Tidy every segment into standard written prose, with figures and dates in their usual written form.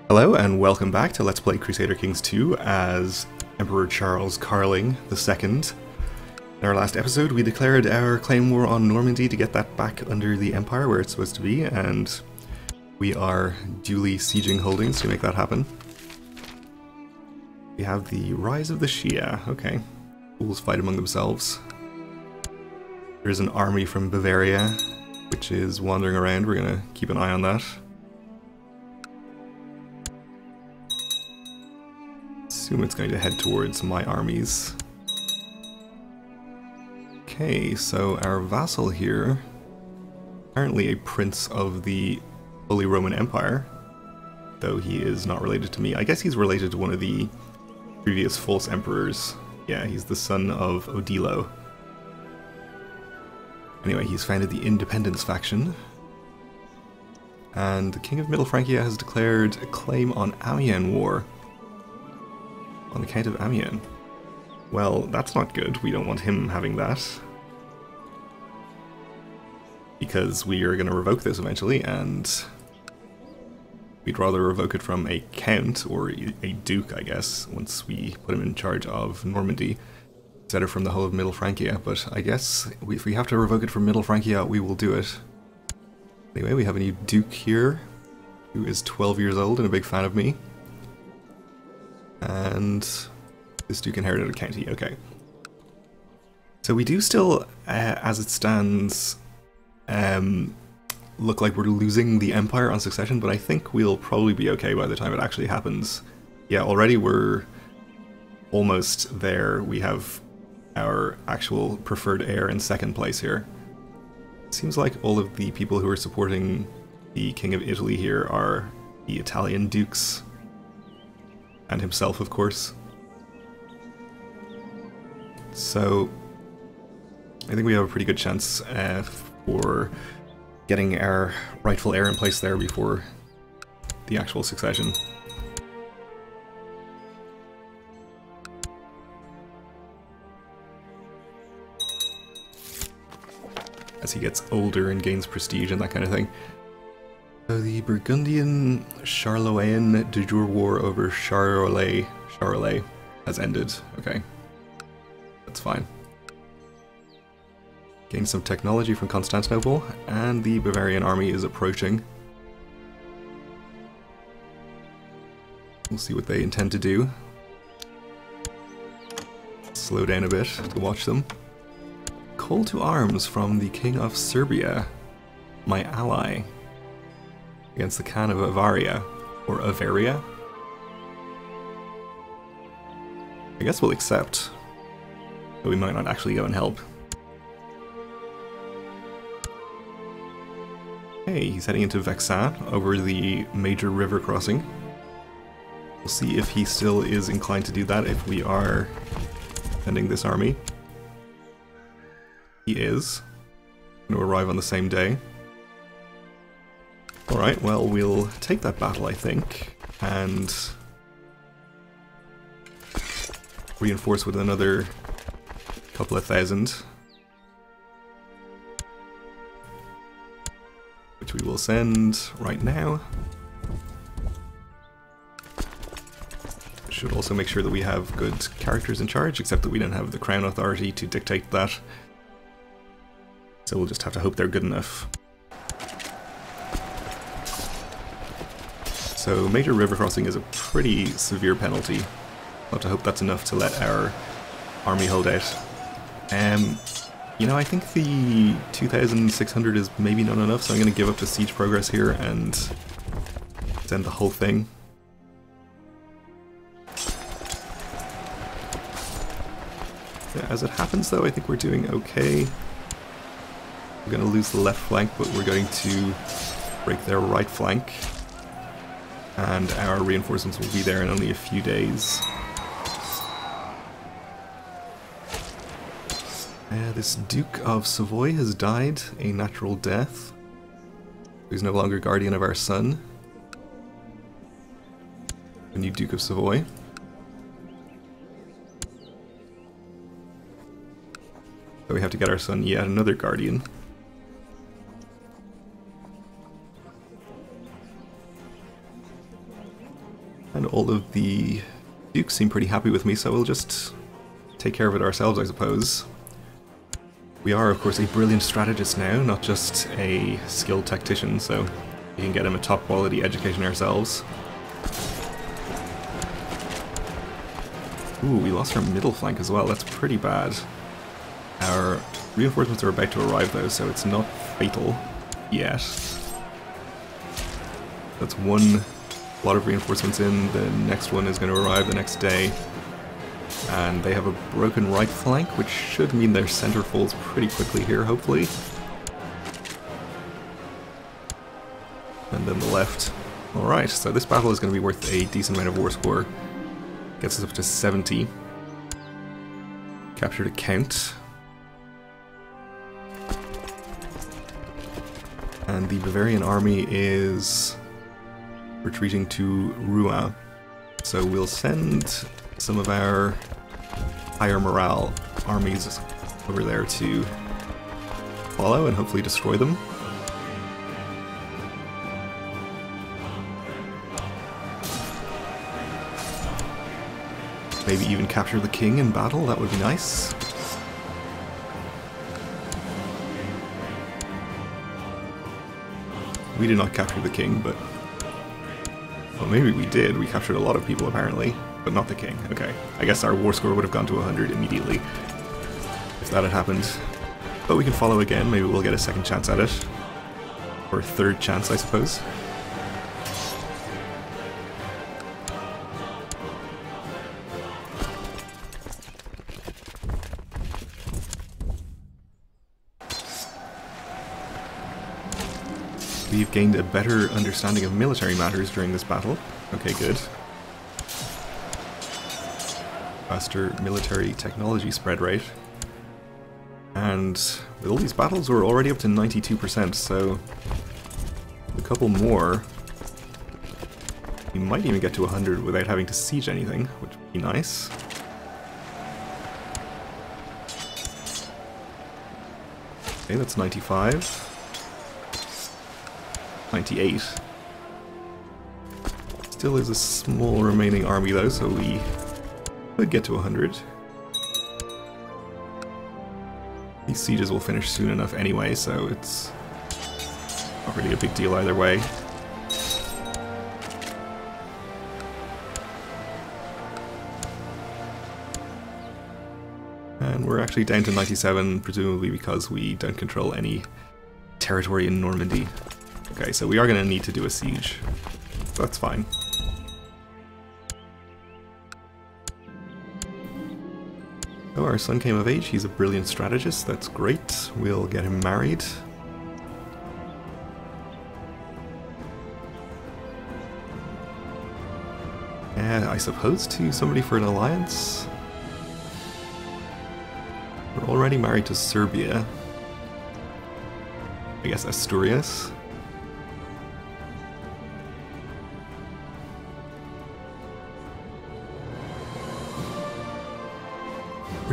Hello and welcome back to Let's Play Crusader Kings 2 as Emperor Charles Karling II. In our last episode we declared our claim war on Normandy to get that back under the Empire where it's supposed to be, and we are duly sieging holdings to make that happen. We have the rise of the Shia. Okay. Fools fight among themselves. There's an army from Bavaria which is wandering around. We're gonna keep an eye on that. Assume it's going to head towards my armies. Okay, so our vassal here, apparently a prince of the Holy Roman Empire, though he is not related to me. I guess he's related to one of the previous false emperors. Yeah, he's the son of Odilo. Anyway, he's founded the Independence faction. And the King of Middle Francia has declared a claim on Amiens War. On account of Amiens. Well, that's not good. We don't want him having that. Because we are going to revoke this eventually, and we'd rather revoke it from a count, or a duke, I guess, once we put him in charge of Normandy, instead of from the whole of Middle Francia. But I guess if we have to revoke it from Middle Francia, we will do it. Anyway, we have a new duke here, who is 12 years old and a big fan of me. And this duke inherited a county, okay. So we do still, as it stands, look like we're losing the empire on succession, but I think we'll probably be okay by the time it actually happens. Yeah, already we're almost there. We have our actual preferred heir in second place here. It seems like all of the people who are supporting the King of Italy here are the Italian dukes. And himself, of course. So I think we have a pretty good chance for getting our rightful heir in place there before the actual succession. As he gets older and gains prestige and that kind of thing. So the Burgundian Charlemagne de jure war over Charolais has ended. Okay. That's fine. Gain some technology from Constantinople, and the Bavarian army is approaching. We'll see what they intend to do. Slow down a bit to watch them. Call to arms from the King of Serbia, my ally, against the Khan of Avaria, or Avaria? I guess we'll accept, but we might not actually go and help. Hey, he's heading into Vexin over the major river crossing. We'll see if he still is inclined to do that if we are sending this army. He is. Going to arrive on the same day. Alright, well, we'll take that battle, I think, and reinforce with another couple of thousand, which we will send right now. Should also make sure that we have good characters in charge, except that we don't have the Crown authority to dictate that. So we'll just have to hope they're good enough. So major river crossing is a pretty severe penalty. We'll have to hope that's enough to let our army hold out. You know, I think the 2,600 is maybe not enough, so I'm going to give up to siege progress here and send the whole thing. Yeah, as it happens though, I think we're doing okay. We're going to lose the left flank, but we're going to break their right flank. And our reinforcements will be there in only a few days. This Duke of Savoy has died a natural death. He's no longer guardian of our son. The new Duke of Savoy. So we have to get our son yet another guardian. And all of the dukes seem pretty happy with me, so we'll just take care of it ourselves, I suppose. We are, of course, a brilliant strategist now, not just a skilled tactician, so we can get him a top quality education ourselves. Ooh, we lost our middle flank as well, that's pretty bad. Our reinforcements are about to arrive though, so it's not fatal yet. That's one lot of reinforcements in, the next one is going to arrive the next day. And they have a broken right flank, which should mean their center falls pretty quickly here, hopefully. And then the left. Alright, so this battle is going to be worth a decent amount of war score. Gets us up to 70. Captured a count. And the Bavarian army is retreating to Rouen. So we'll send some of our higher morale armies over there to follow and hopefully destroy them. Maybe even capture the king in battle, that would be nice. We did not capture the king, but... well, maybe we did. We captured a lot of people, apparently. But not the king. Okay. I guess our war score would have gone to 100 immediately if that had happened. But we can follow again. Maybe we'll get a second chance at it. Or a third chance, I suppose. We've gained a better understanding of military matters during this battle. Okay, good. Faster military technology spread rate. And with all these battles, we're already up to 92%, so a couple more. We might even get to 100 without having to siege anything, which would be nice. Okay, that's 95. 98. Still is a small remaining army though, so we could get to 100. These sieges will finish soon enough anyway, so it's not really a big deal either way. And we're actually down to 97, presumably because we don't control any territory in Normandy. Okay, so we are going to need to do a siege. That's fine. Oh, our son came of age. He's a brilliant strategist. That's great. We'll get him married. I suppose to somebody for an alliance. We're already married to Serbia. I guess Asturias.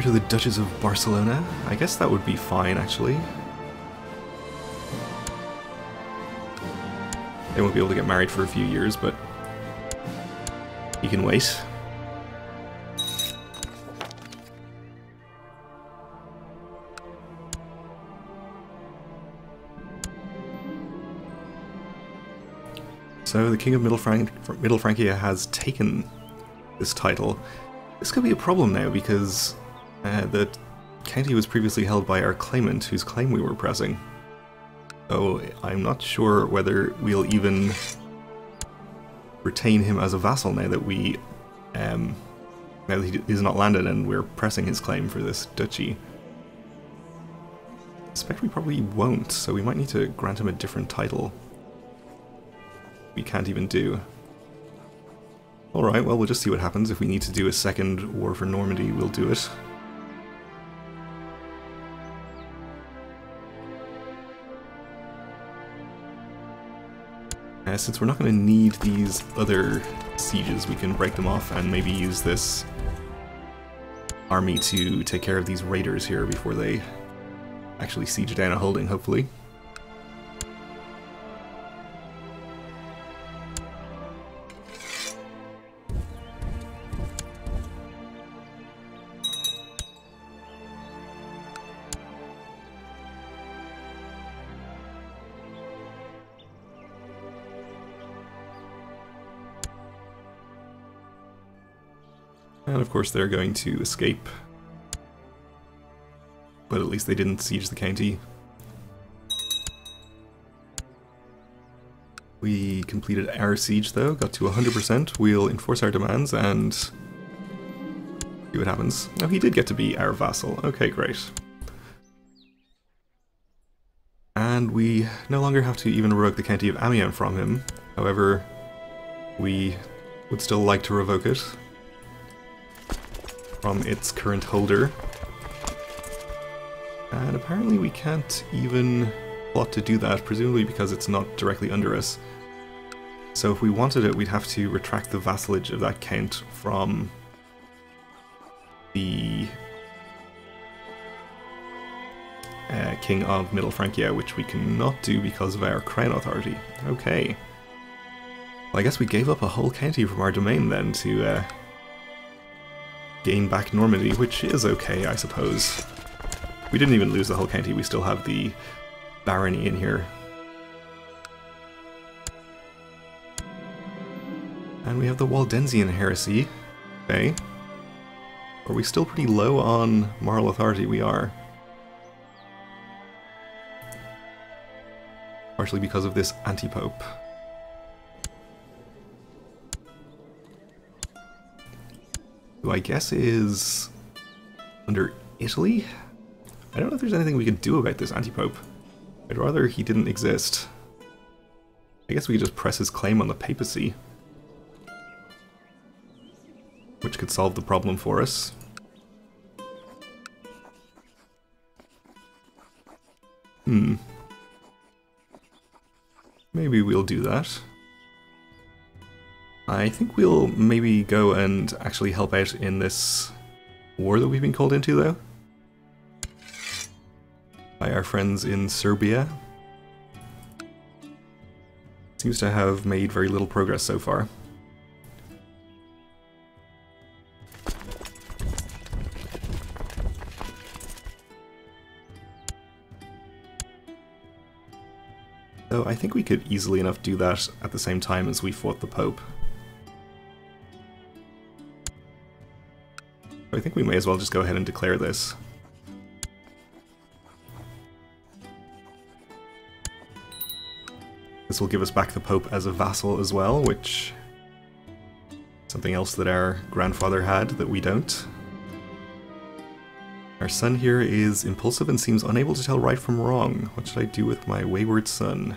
To the Duchess of Barcelona. I guess that would be fine, actually. They won't be able to get married for a few years, but you can wait. So the King of Middle Francia has taken this title. This could be a problem now because the county was previously held by our claimant, whose claim we were pressing. So I'm not sure whether we'll even retain him as a vassal now that we, now that he's not landed and we're pressing his claim for this duchy. I suspect we probably won't, so we might need to grant him a different title. We can't even do. Alright, well we'll just see what happens. If we need to do a second war for Normandy, we'll do it. Since we're not going to need these other sieges, we can break them off and maybe use this army to take care of these raiders here before they actually siege down a holding, hopefully. And of course they're going to escape. But at least they didn't siege the county. We completed our siege though, got to 100%. We'll enforce our demands and see what happens. Oh, he did get to be our vassal. Okay, great. And we no longer have to even revoke the county of Amiens from him. However, we would still like to revoke it from its current holder. And apparently we can't even plot to do that, presumably because it's not directly under us. So if we wanted it, we'd have to retract the vassalage of that count from the King of Middle Francia, which we cannot do because of our crown authority. Okay. Well, I guess we gave up a whole county from our domain then to gain back Normandy, which is okay, I suppose. We didn't even lose the whole county, we still have the barony in here. And we have the Waldensian heresy. Okay. Are we still pretty low on moral authority? We are. Partially because of this anti-pope. Who I guess is under Italy? I don't know if there's anything we can do about this anti-pope. I'd rather he didn't exist. I guess we could just press his claim on the papacy. Which could solve the problem for us. Maybe we'll do that. I think we'll maybe go and actually help out in this war that we've been called into, though. By our friends in Serbia. Seems to have made very little progress so far. So I think we could easily enough do that at the same time as we fought the Pope. I think we may as well just go ahead and declare this. This will give us back the Pope as a vassal as well, which is something else that our grandfather had that we don't. Our son here is impulsive and seems unable to tell right from wrong. What should I do with my wayward son?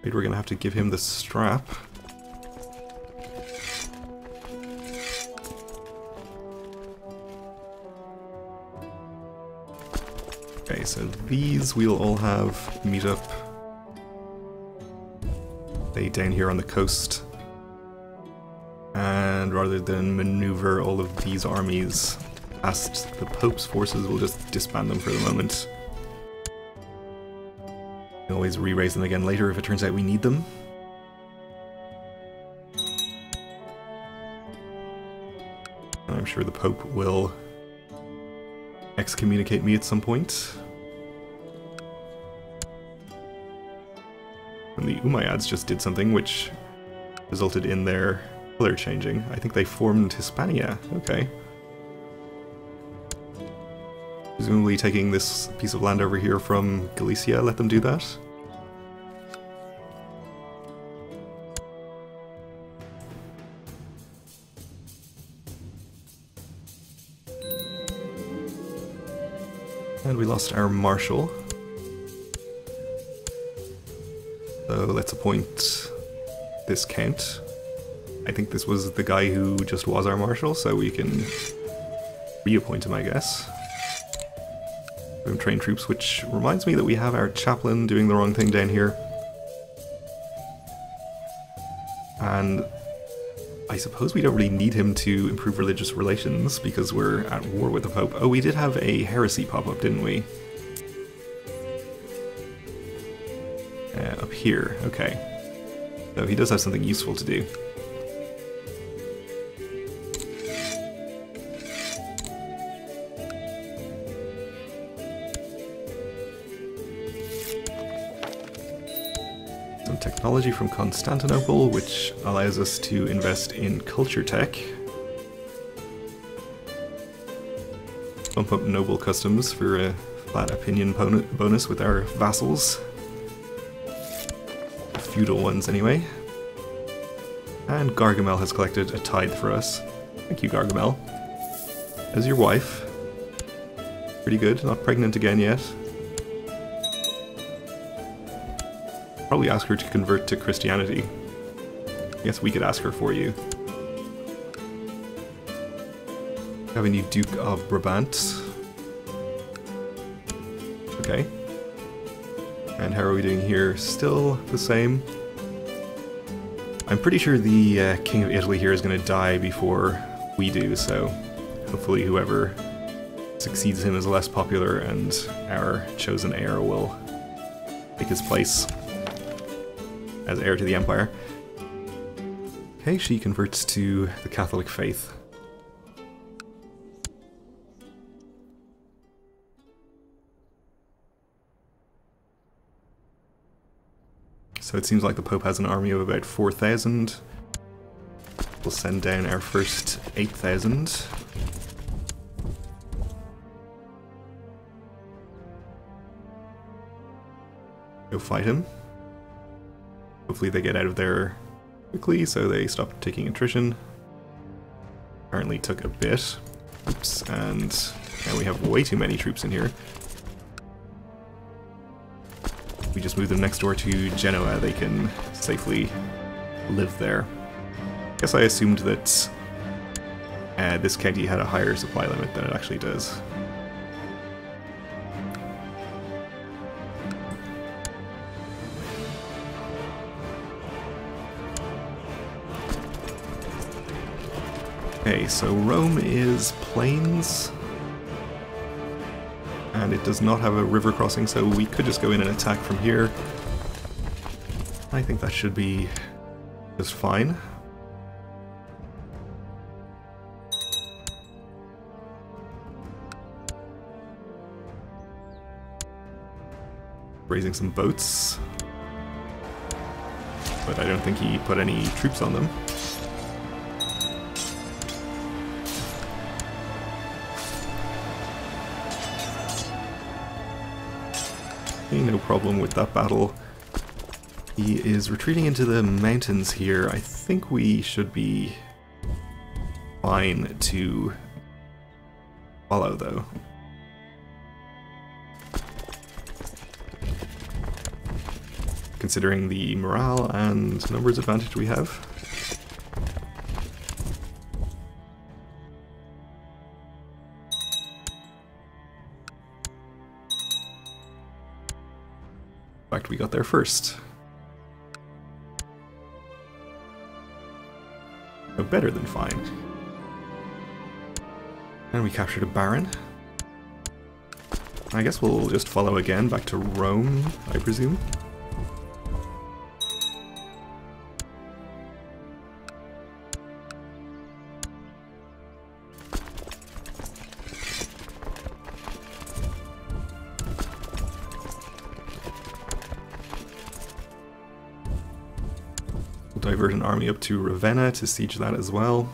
Wait, we're gonna have to give him the strap. Okay, so these we'll all have meet up. They down here on the coast. And rather than maneuver all of these armies past the Pope's forces, we'll just disband them for the moment. We can always re-raise them again later if it turns out we need them. I'm sure the Pope will excommunicate me at some point. And the Umayyads just did something which resulted in their color changing. I think they formed Hispania. Okay. Presumably taking this piece of land over here from Galicia, let them do that. And we lost our marshal. So let's appoint this count. I think this was the guy who just was our marshal, so we can reappoint him, I guess. Train troops, which reminds me that we have our chaplain doing the wrong thing down here. And I suppose we don't really need him to improve religious relations because we're at war with the Pope. Oh, we did have a heresy pop up, didn't we? Up here, okay. So he does have something useful to do. Technology from Constantinople, which allows us to invest in culture tech. bump up noble customs for a flat opinion bonus with our vassals. Feudal ones, anyway. And Gargamel has collected a tithe for us. Thank you, Gargamel. As your wife. Pretty good, not pregnant again yet. Probably ask her to convert to Christianity. I guess we could ask her for you. Have a new Duke of Brabant. Okay. And how are we doing here? Still the same. I'm pretty sure the King of Italy here is going to die before we do, so hopefully whoever succeeds him is less popular and our chosen heir will take his place as heir to the empire. Okay, she converts to the Catholic faith. So it seems like the Pope has an army of about 4,000. We'll send down our first 8,000. Go fight him. Hopefully they get out of there quickly so they stop taking attrition. Apparently took a bit. Oops, and now we have way too many troops in here. We just move them next door to Genoa, they can safely live there. Guess I assumed that this county had a higher supply limit than it actually does. Okay, so Rome is plains. And it does not have a river crossing, so we could just go in and attack from here. I think that should be just fine. Raising some boats. But I don't think he put any troops on them. No problem with that battle. He is retreating into the mountains here. I think we should be fine to follow, though. Considering the morale and numbers advantage we have. In fact, we got there first. So better than fine. And we captured a baron. I guess we'll just follow again back to Rome, I presume. Divert an army up to Ravenna to siege that as well.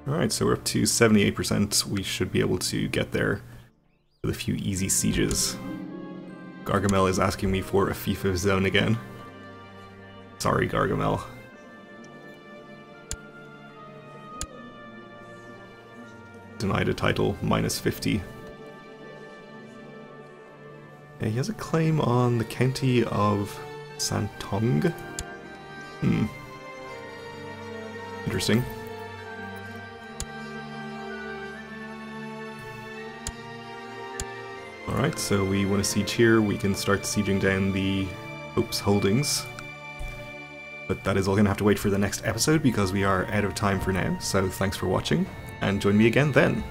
Alright, so we're up to 78%. We should be able to get there with a few easy sieges. Gargamel is asking me for a FIFA zone again. Sorry, Gargamel. Denied a title, -50. Yeah, he has a claim on the county of Santong. Interesting. Alright, so we want to siege here. We can start sieging down the Pope's holdings. But that is all going to have to wait for the next episode because we are out of time for now. So thanks for watching, and join me again then.